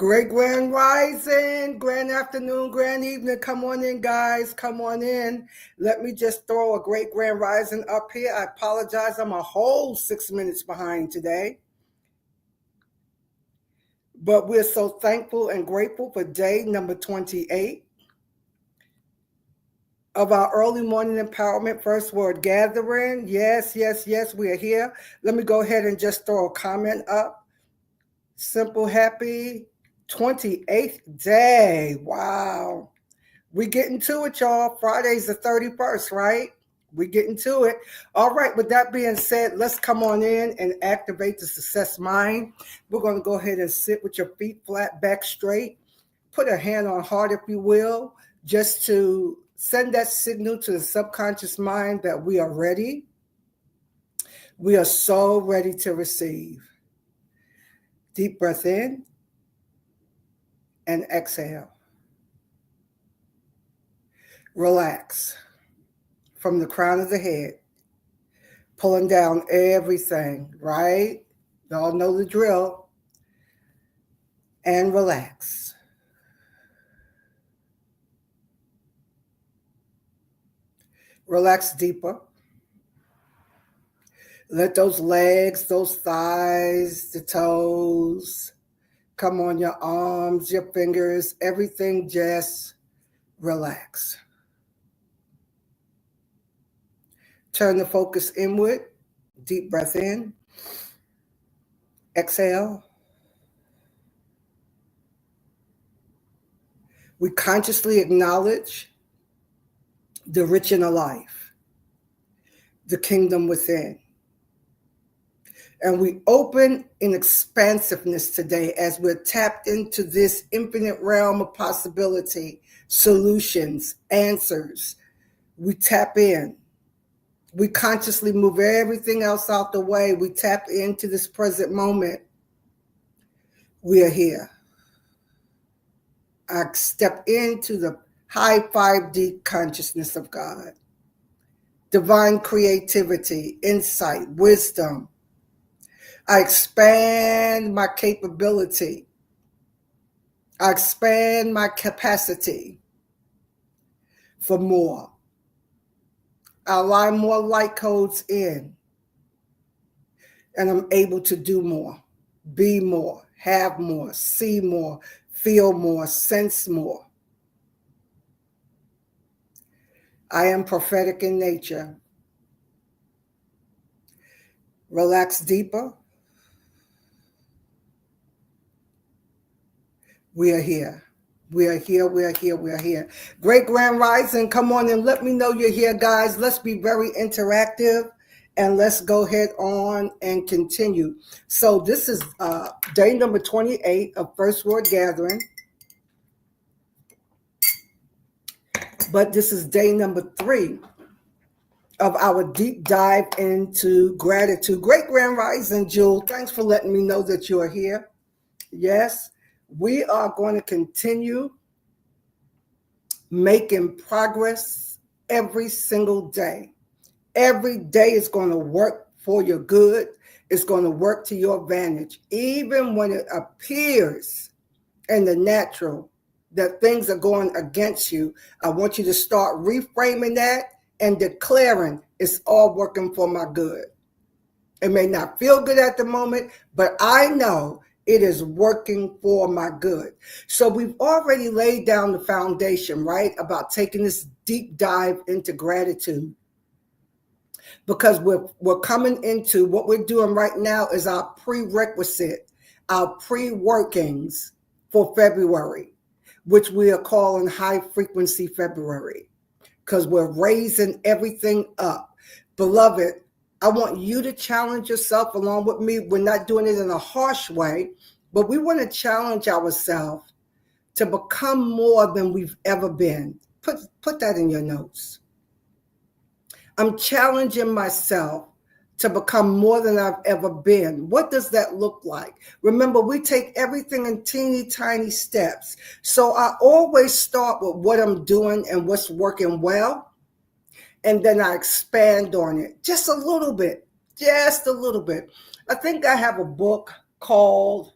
Great grand rising, grand afternoon, grand evening. Come on in, guys. Come on in. Let me just throw a great grand rising up here. I apologize. I'm a whole 6 minutes behind today. But we're so thankful and grateful for day number 28 of our early morning empowerment first word gathering. Yes, we are here. Let me go ahead and just throw a comment up. Simple, happy 28th day. Wow. We getting to it, y'all. Friday's the 31st, right? We getting to it. All right, with that being said, let's come on in and activate the success mind. We're going to go ahead and sit with your feet flat, back straight. Put a hand on heart, if you will, just to send that signal to the subconscious mind that we are ready. We are so ready to receive. Deep breath in and exhale. Relax from the crown of the head, pulling down everything, right? Y'all know the drill. And relax. Relax deeper. Let those legs, those thighs, the toes, come on your arms, your fingers, everything just relax. Turn the focus inward. Deep breath in. Exhale. We consciously acknowledge the rich inner life, the kingdom within. And we open in expansiveness today as we're tapped into this infinite realm of possibility, solutions, answers. We tap in. We consciously move everything else out the way. We tap into this present moment. We are here. I step into the high 5D consciousness of God. Divine creativity, insight, wisdom. I expand my capability. I expand my capacity for more. I align more light codes in, and I'm able to do more, be more, have more, see more, feel more, sense more. I am prophetic in nature. Relax deeper. We are here. We are here. We are here. We are here. Great grand rising. Come on and let me know you're here, guys. Let's be very interactive and let's go ahead on and continue. So this is day number 28 of First Word Gathering. But this is day number 3 of our deep dive into gratitude. Great grand rising, Jewel. Thanks for letting me know that you are here. Yes, we are going to continue making progress every single day. Every day is going to work for your good. It's going to work to your advantage. Even when it appears in the natural that things are going against you, I want you to start reframing that and declaring it's all working for my good. It may not feel good at the moment, but I know it is working for my good. So we've already laid down the foundation, right, about taking this deep dive into gratitude. Because we're coming into what we're doing right now is our prerequisite, our pre-workings for February, which we are calling High Frequency February, because we're raising everything up. Beloved, I want you to challenge yourself along with me. We're not doing it in a harsh way, but we want to challenge ourselves to become more than we've ever been. Put that in your notes. I'm challenging myself to become more than I've ever been. What does that look like? Remember, we take everything in teeny tiny steps. So I always start with what I'm doing and what's working well. And then I expand on it just a little bit, I think I have a book called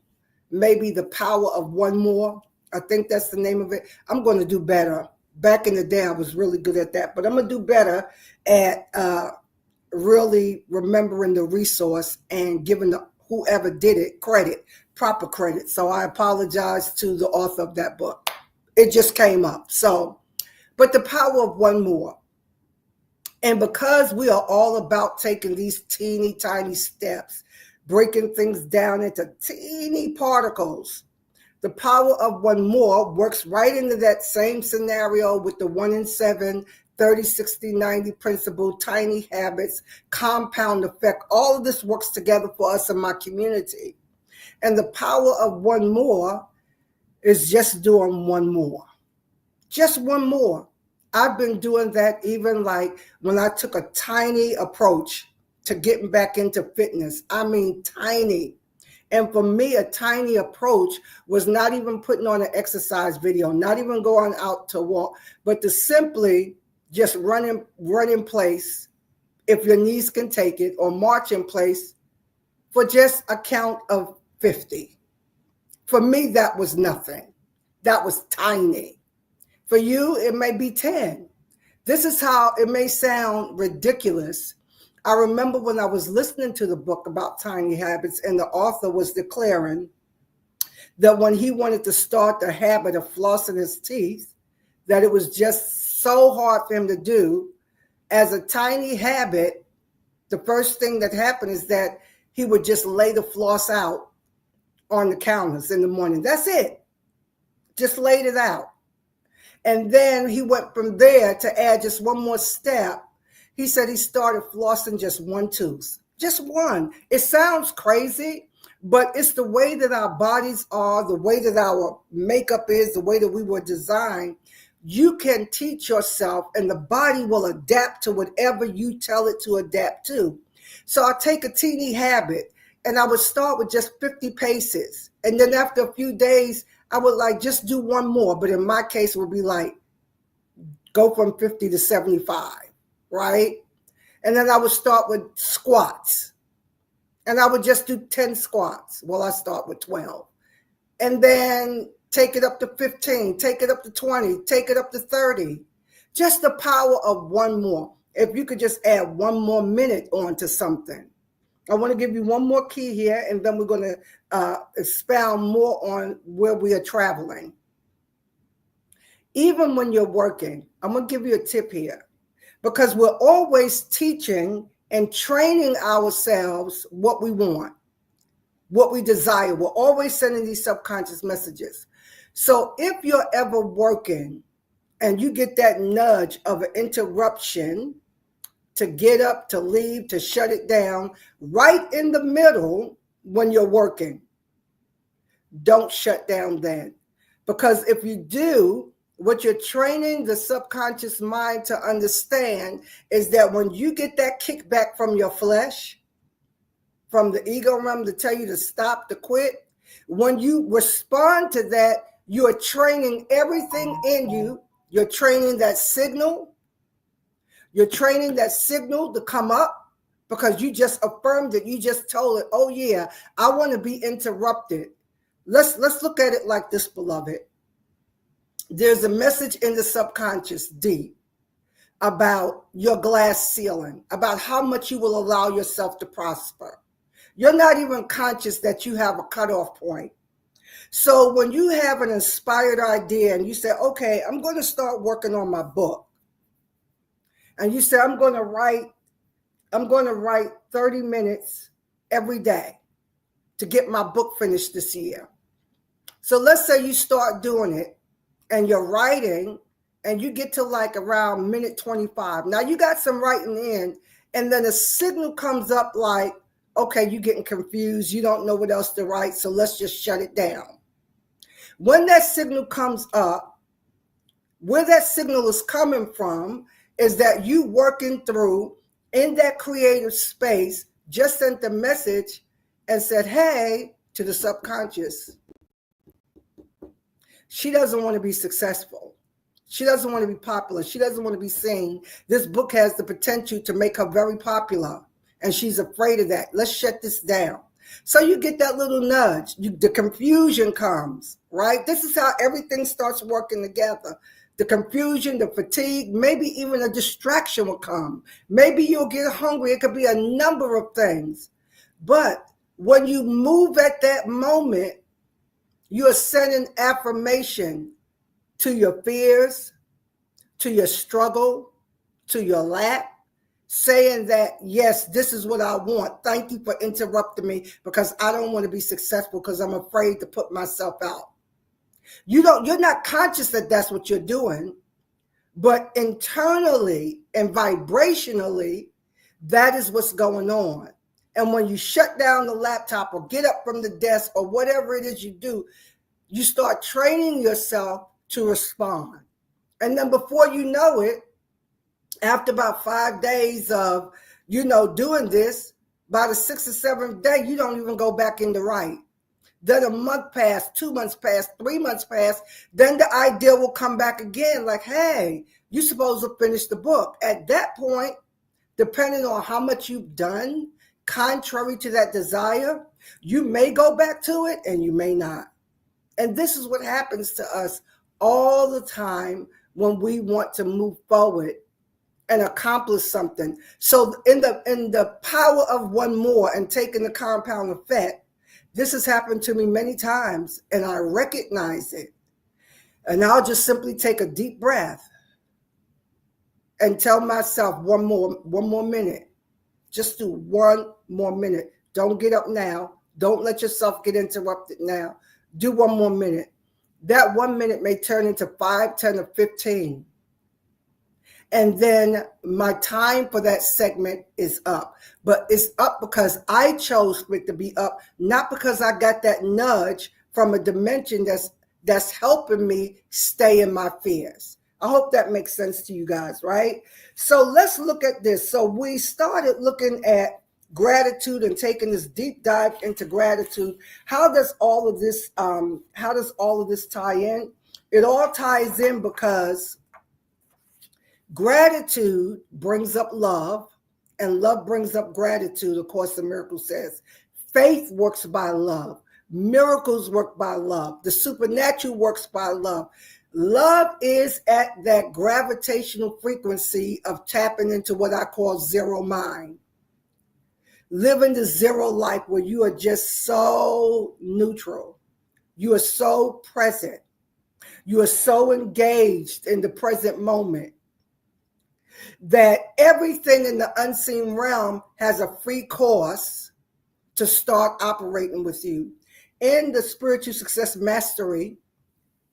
maybe The Power of One More. I think that's the name of it. I'm going to do better. Back in the day, I was really good at that, but I'm going to do better at really remembering the resource and giving whoever did it credit, proper credit. So I apologize to the author of that book. It just came up. So, but The Power of One More. And because we are all about taking these teeny tiny steps, breaking things down into teeny particles, The Power of One More works right into that same scenario with the 1 in 7, 30, 60, 90 principle, tiny habits, compound effect. All of this works together for us in my community. And The Power of One More is just doing one more. Just one more. I've been doing that even like when I took a tiny approach to getting back into fitness. I mean, tiny. And for me, a tiny approach was not even putting on an exercise video, not even going out to walk, but to simply just run in place, if your knees can take it, or march in place for just a count of 50. For me, that was nothing. That was tiny. For you, it may be 10. This is how it may sound ridiculous. I remember when I was listening to the book about tiny habits, and the author was declaring that when he wanted to start the habit of flossing his teeth, that it was just so hard for him to do. As a tiny habit, the first thing that happened is that he would just lay the floss out on the counters in the morning. That's it. Just laid it out. And then he went from there to add just one more step. He said he started flossing just one tooth. Just one. It sounds crazy, but it's the way that our bodies are, the way that our makeup is, the way that we were designed. You can teach yourself, and the body will adapt to whatever you tell it to adapt to. So I take a teeny habit, and I would start with just 50 paces. And then after a few days, I would like just do one more. But in my case, it would be like go from 50 to 75, right? And then I would start with squats. And I would just do 10 squats. Well, I start with 12. And then take it up to 15, take it up to 20, take it up to 30. Just the power of one more. If you could just add one more minute onto something. I want to give you one more key here, and then we're going to expound more on where we are traveling. Even when you're working, I'm going to give you a tip here, because we're always teaching and training ourselves what we want, what we desire. We're always sending these subconscious messages. So if you're ever working and you get that nudge of an interruption to get up, to leave, to shut it down, right in the middle when you're working, don't shut down then. Because if you do, what you're training the subconscious mind to understand is that when you get that kickback from your flesh, from the ego realm to tell you to stop, to quit, when you respond to that, you are training everything in you. You're training that signal. You're training that signal to come up, because you just affirmed it. You just told it, oh yeah, I want to be interrupted. Let's look at it like this, beloved. There's a message in the subconscious deep about your glass ceiling, about how much you will allow yourself to prosper. You're not even conscious that you have a cutoff point. So when you have an inspired idea and you say, okay, I'm going to start working on my book. And you say, I'm going to write 30 minutes every day to get my book finished this year. So let's say you start doing it and you're writing and you get to like around minute 25. Now you got some writing in, and then a signal comes up like, okay, you're getting confused. You don't know what else to write, so let's just shut it down. When that signal comes up, where that signal is coming from is that you working through in that creative space, just sent the message and said, hey, to the subconscious. She doesn't want to be successful. She doesn't want to be popular. She doesn't want to be seen. This book has the potential to make her very popular, and she's afraid of that. Let's shut this down. So you get that little nudge, the confusion comes, right? This is how everything starts working together. The confusion, the fatigue, maybe even a distraction will come. Maybe you'll get hungry. It could be a number of things. But when you move at that moment, you are sending affirmation to your fears, to your struggle, to your lack, saying that, yes, this is what I want. Thank you for interrupting me because I don't want to be successful because I'm afraid to put myself out. You're not conscious that that's what you're doing, but internally and vibrationally, that is what's going on. And when you shut down the laptop or get up from the desk or whatever it is you do, you start training yourself to respond. And then before you know it, after about 5 days of, doing this, by the 6th or 7th day, you don't even go back in the right. Then a month passed, 2 months passed, 3 months passed. Then the idea will come back again like, hey, you're supposed to finish the book. At that point, depending on how much you've done, contrary to that desire, you may go back to it and you may not. And this is what happens to us all the time when we want to move forward and accomplish something. So in the power of one more and taking the compound effect, this has happened to me many times and I recognize it. And I'll just simply take a deep breath and tell myself one more minute. Just do 1 more minute. Don't get up now. Don't let yourself get interrupted now. Do 1 more minute. That 1 minute may turn into 5, 10, or 15. And then my time for that segment is up. But it's up because I chose for it to be up, not because I got that nudge from a dimension that's helping me stay in my fears. I hope that makes sense to you guys, right? So let's look at this. So we started looking at gratitude and taking this deep dive into gratitude. How does all of this tie in? It all ties in because gratitude brings up love, and love brings up gratitude. Of course, the miracle says faith works by love. Miracles work by love. The supernatural works by love. Love is at that gravitational frequency of tapping into what I call zero mind. Living the zero life where you are just so neutral. You are so present. You are so engaged in the present moment that everything in the unseen realm has a free course to start operating with you. In the Spiritual Success Mastery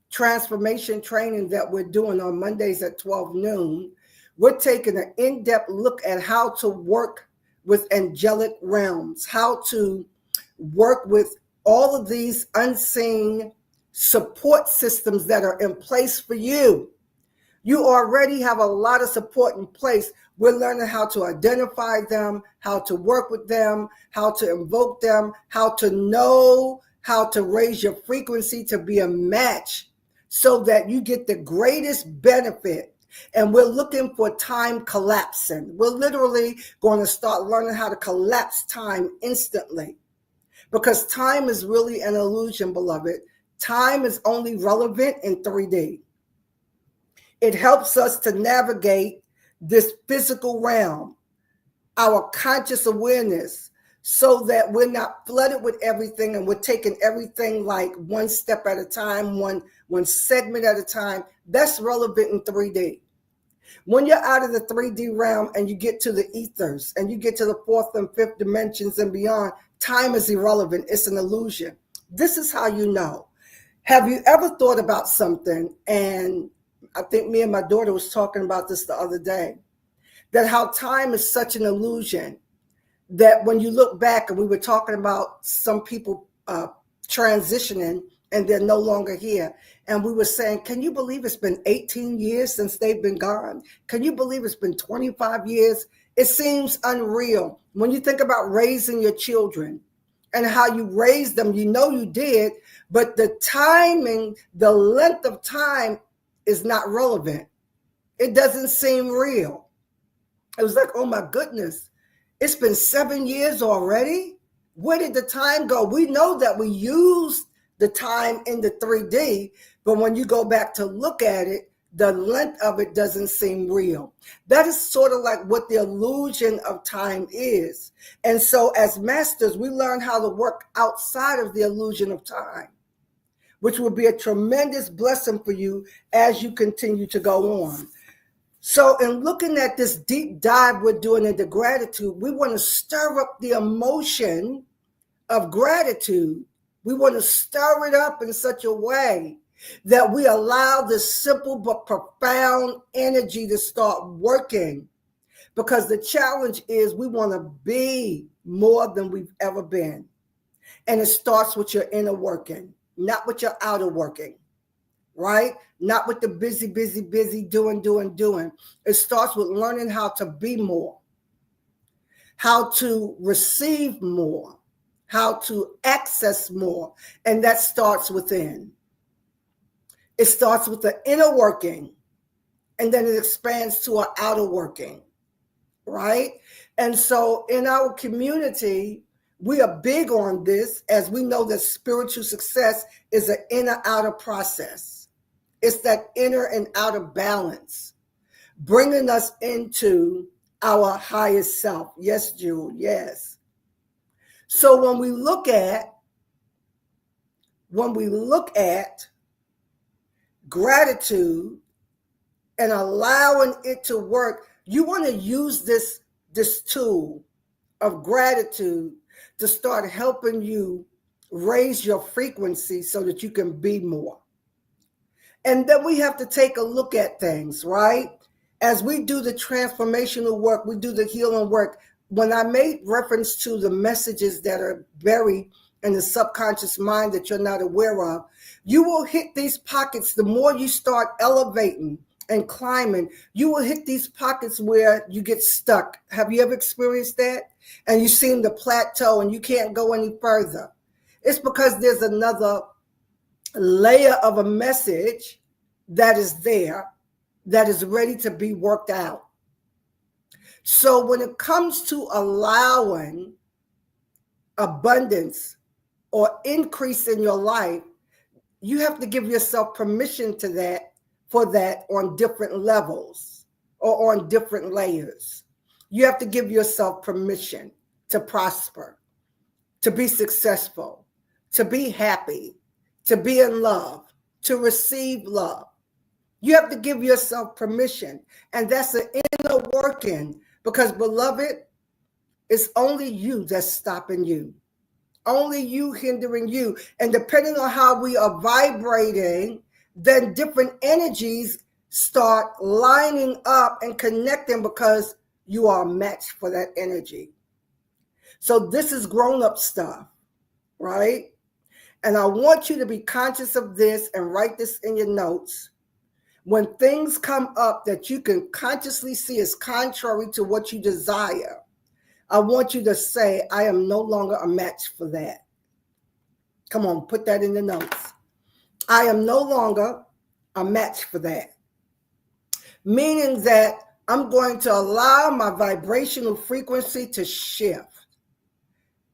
transformation training that we're doing on Mondays at 12 noon, we're taking an in-depth look at how to work with angelic realms, how to work with all of these unseen support systems that are in place for you. You already have a lot of support in place. We're learning how to identify them, how to work with them, how to invoke them, how to know how to raise your frequency to be a match so that you get the greatest benefit. And we're looking for time collapsing. We're literally going to start learning how to collapse time instantly, because time is really an illusion, beloved. Time is only relevant in 3D. It helps us to navigate this physical realm, our conscious awareness, so that we're not flooded with everything and we're taking everything like one step at a time, one segment at a time. That's relevant in 3D. When you're out of the 3D realm and you get to the ethers and you get to the 4th and 5th dimensions and beyond, time is irrelevant. It's an illusion. This is how you know. Have you ever thought about something, and I think me and my daughter was talking about this the other day, that how time is such an illusion that when you look back, and we were talking about some people transitioning and they're no longer here. And we were saying, can you believe it's been 18 years since they've been gone? Can you believe it's been 25 years? It seems unreal. When you think about raising your children and how you raised them, you know you did, but the timing, the length of time is not relevant. It doesn't seem real. It was like, oh my goodness, it's been 7 years already. Where did the time go? We know that we used the time in the 3D, but when you go back to look at it, the length of it doesn't seem real. That is sort of like what the illusion of time is. And so as masters, we learn how to work outside of the illusion of time, which will be a tremendous blessing for you as you continue to go on. So in looking at this deep dive we're doing into gratitude, we want to stir up the emotion of gratitude. We want to stir it up in such a way that we allow this simple but profound energy to start working. Because the challenge is we want to be more than we've ever been. And it starts with your inner working, not with your outer working, right? Not with the busy, doing. It starts with learning how to be more, how to receive more, how to access more. And that starts within. It starts with the inner working, and then it expands to our outer working, right? And so in our community, we are big on this, as we know that spiritual success is an inner-outer process. It's that inner and outer balance, bringing us into our highest self. Yes, Jewel, yes. So when we look at gratitude and allowing it to work, you want to use this tool of gratitude to start helping you raise your frequency so that you can be more. And then we have to take a look at things, right? As we do the transformational work, we do the healing work. When I made reference to the messages that are buried in the subconscious mind that you're not aware of, you will hit these pockets. The more you start elevating and climbing, you will hit these pockets where you get stuck. Have you ever experienced that? And you seem to plateau and you can't go any further. It's because there's another layer of a message that is there, that is ready to be worked out. So when it comes to allowing abundance or increase in your life, you have to give yourself permission to that, for that, on different levels or on different layers. You have to give yourself permission to prosper, to be successful, to be happy, to be in love, to receive love. You have to give yourself permission. And that's an inner working, because, beloved, it's only you that's stopping you. Only you hindering you. And depending on how we are vibrating, then different energies start lining up and connecting, because you are a match for that energy. So this is grown-up stuff, right? And I want you to be conscious of this and write this in your notes. When things come up that you can consciously see as contrary to what you desire, I want you to say, I am no longer a match for that. Come on, put that in the notes. I am no longer a match for that. Meaning that I'm going to allow my vibrational frequency to shift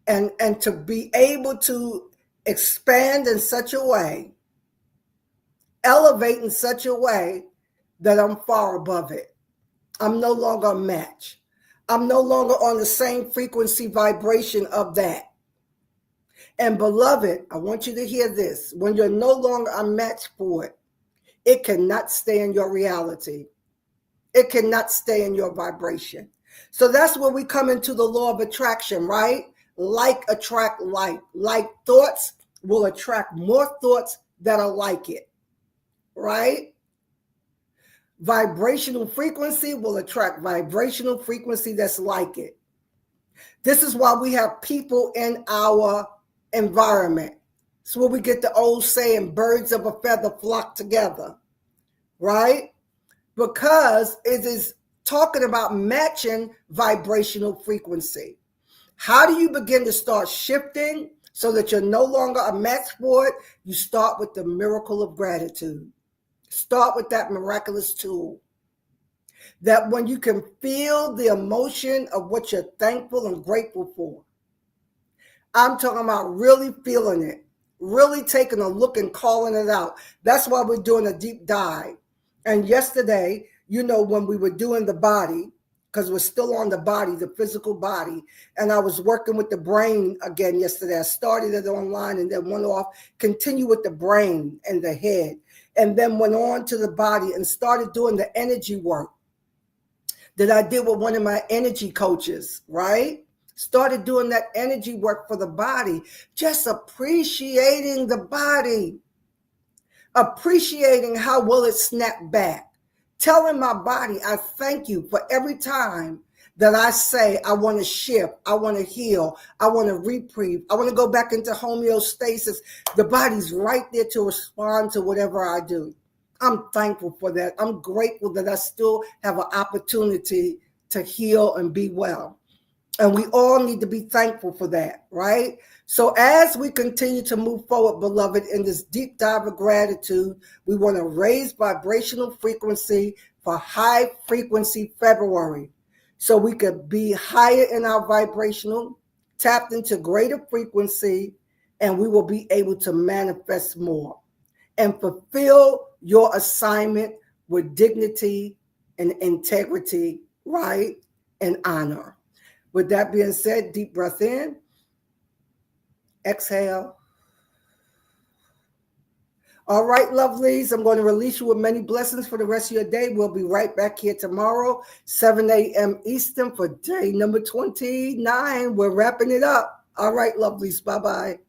and to be able to expand in such a way, elevate in such a way that I'm far above it. I'm no longer a match. I'm no longer on the same frequency vibration of that. And beloved, I want you to hear this. When you're no longer a match for it, it cannot stay in your reality. It cannot stay in your vibration. So that's where we come into the law of attraction, right? Like attract like. Like thoughts will attract more thoughts that are like it, right? Vibrational frequency will attract vibrational frequency that's like it. This is why we have people in our environment. It's where we get the old saying, birds of a feather flock together, right? Because it is talking about matching vibrational frequency. How do you begin to start shifting so that you're no longer a match for it? You start with the miracle of gratitude. Start with that miraculous tool. That when you can feel the emotion of what you're thankful and grateful for, I'm talking about really feeling it, really taking a look and calling it out. That's why we're doing a deep dive. And yesterday, when we were doing the body, because we're still on the body, the physical body, and I was working with the brain again yesterday. I started it online and then went off, continue with the brain and the head, and then went on to the body and started doing the energy work that I did with one of my energy coaches, right? Started doing that energy work for the body, just appreciating the body, appreciating how will it snap back, telling my body, I thank you for every time that I say I want to shift, I want to heal, I want to reprieve, I want to go back into homeostasis. The body's right there to respond to whatever I do. I'm thankful for that. I'm grateful that I still have an opportunity to heal and be well. And we all need to be thankful for that, right? So as we continue to move forward, beloved, in this deep dive of gratitude, we want to raise vibrational frequency for high frequency February. So we could be higher in our vibrational, tapped into greater frequency, and we will be able to manifest more and fulfill your assignment with dignity and integrity, right? And honor. With that being said, deep breath in, exhale. All right, lovelies, I'm going to release you with many blessings for the rest of your day. We'll be right back here tomorrow, 7 a.m. Eastern for day number 29. We're wrapping it up. All right, lovelies, bye-bye.